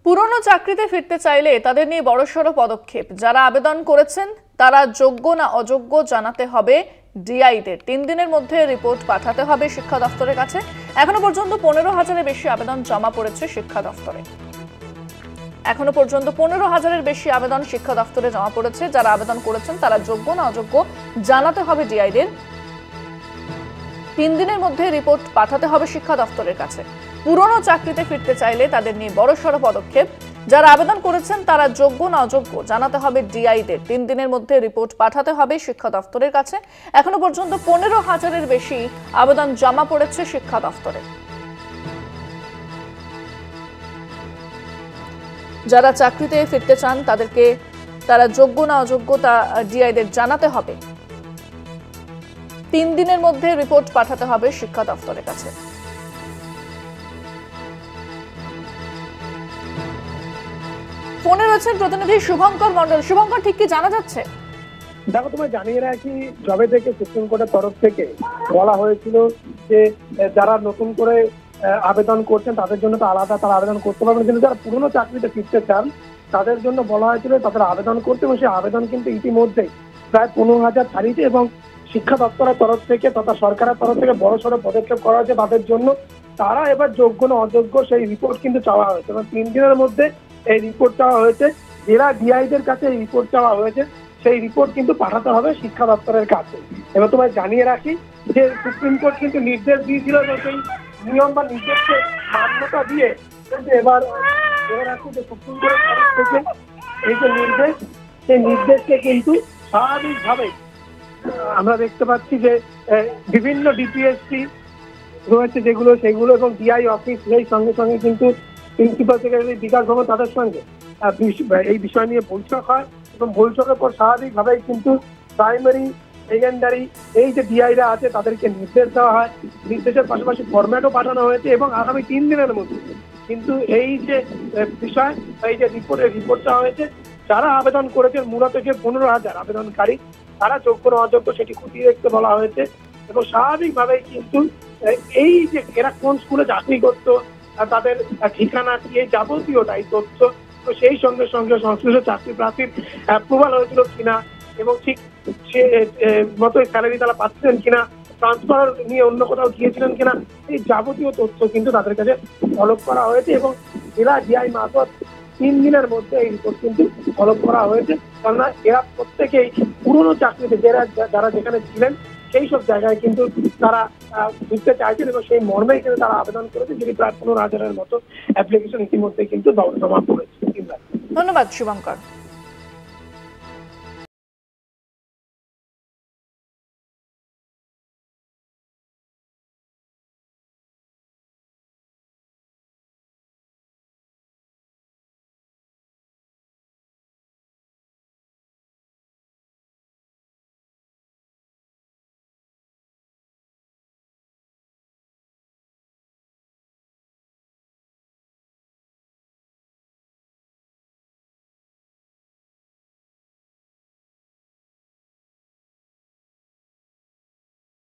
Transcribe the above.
পুরনো চাকরিতে ফিরতে চাইলে তাদের নিয়ে বড়সড় পদক্ষেপ। যারা আবেদন করেছেন তারা যোগ্য না অযোগ্য জানাতে হবে ডিআইদের। 3 দিনের মধ্যে রিপোর্ট পাঠাতে হবে শিক্ষা দপ্তরের কাছে। এখনো পর্যন্ত 15,000-এর বেশি আবেদন জমা পড়েছে শিক্ষা দপ্তরে। এখনো পর্যন্ত 15,000-এর বেশি আবেদন শিক্ষা দপ্তরে জমা পড়েছে। যারা আবেদন করেছেন তারা যোগ্য না অযোগ্য জানাতে হবে ডিআইদের। 3 দিনের মধ্যে রিপোর্ট পাঠাতে হবে শিক্ষা দপ্তরের কাছে। পুরনো চাকরিতে ফিরতে চাইলে তাদের নিয়ে বড়সড় পদক্ষেপ। যারা আবেদন করেছেন তারা যোগ্য না অযোগ্য জানাতে হবে ডিআইদের। 3 দিনের মধ্যে রিপোর্ট পাঠাতে হবে শিক্ষা দপ্তরের কাছে। এখনো পর্যন্ত 15,000-এর বেশি আবেদন জমা পড়েছে শিক্ষা দপ্তরে। যারা চাকরিতে ফিরতে চান তারা যোগ্য না অযোগ্য তা ডিআইদের জানাতে হবে। 3 দিনের মধ্যে রিপোর্ট পাঠাতে হবে শিক্ষা দপ্তরের কাছে। ফোনে রয়েছেন প্রতিনিধি শুভঙ্কর মণ্ডল। শুভঙ্কর, ঠিক কি জানা যাচ্ছে? দেখো, তোমায় জানিয়ে রাখি, জবে থেকে সুপ্রিম কোর্টের তরফ থেকে বলা হয়েছিল যে যারা নতুন করে আবেদন করছেন তাদের জন্য তো আলাদা তারা আবেদন করতে পারবেন, কিন্তু যারা পুরনো চাকরিতে ফিরতে চান তাদের জন্য বলা হয়েছিল তাদের আবেদন করতে, এবং সেই আবেদন কিন্তু ইতিমধ্যে প্রায় 15,000 ছাড়িয়েছে এবং শিক্ষা দপ্তরের তরফ থেকে তথা সরকারের তরফ থেকে বড়সড় পদক্ষেপ করা হয়েছে তাদের জন্য। তারা এবার যোগ্য না অযোগ্য সেই রিপোর্ট কিন্তু চাওয়া হয়েছে এবং 3 দিনের মধ্যে এই রিপোর্ট চাওয়া হয়েছে। যারা ডিআইদের কাছে এই রিপোর্ট চাওয়া হয়েছে সেই রিপোর্ট কিন্তু পাঠাতে হবে শিক্ষা দপ্তরের কাছে। এবার তোমায় জানিয়ে রাখি যে সুপ্রিম কোর্ট কিন্তু নির্দেশ দিয়েছিল যে সেই নিয়ম বা নির্দেশকে মান্যতা দিয়ে কিন্তু এবার রাখি যে সুপ্রিম কোর্টের তরফ থেকে এই যে নির্দেশ, সেই নির্দেশকে কিন্তু স্বাভাবিকভাবে আমরা দেখতে পাচ্ছি যে বিভিন্ন ডিপিএসসি রয়েছে সেগুলো এবং ডিআই অফিস এই সঙ্গে সঙ্গে কিন্তু প্রিন্সিপাল সেক্রেটারি বিকাশ ভবন তাদের সঙ্গে এই বিষয় নিয়ে বৈঠক হয় এবং বৈঠকের পর স্বাভাবিকভাবেই কিন্তু প্রাইমারি সেকেন্ডারি এই যে ডিআইরা আছে তাদেরকে নির্দেশ দেওয়া হয়। নির্দেশের পাশাপাশি ফরম্যাটও পাঠানো হয়েছে এবং আগামী 3 দিনের মধ্যে কিন্তু এই যে বিষয় এই যে রিপোর্ট চাওয়া হয়েছে, যারা আবেদন করেছেন মূলত যে 15,000 আবেদনকারী তারা যোগ্য না অযোগ্য সেটি খতিয়ে দেখতে বলা হয়েছে এবং স্বাভাবিকভাবেই কিন্তু এই যে এরা কোন স্কুলে চাকরি করতো, তাদের ঠিকানা কি, এই যাবতীয়টাই তথ্য সেই সঙ্গে সঙ্গে সংশ্লিষ্ট চাকরি প্রার্থীর অ্যাপ্রুভাল হয়েছিল কিনা এবং ঠিক সে মতো স্যালারি তারা পাচ্ছেন কিনা, ট্রান্সফার নিয়ে অন্য কোথাও গিয়েছিলেন কিনা, এই যাবতীয় তথ্য কিন্তু তাদের কাছে তলব করা হয়েছে এবং জেলা ডিআই মারফত 3 দিনের মধ্যে এই রিপোর্ট কিন্তু তলব করা হয়েছে। কেননা এরা প্রত্যেকেই পুরনো চাকরিতে যারা যেখানে ছিলেন সেই সব জায়গায় কিন্তু তারা ফিরতে চাইছেন এবং সেই মর্মেই কিন্তু তারা আবেদন করেছে, যেটি প্রায় 15,000-এর মতো অ্যাপ্লিকেশন ইতিমধ্যে কিন্তু জমা পড়েছে। ধন্যবাদ শুভঙ্কর।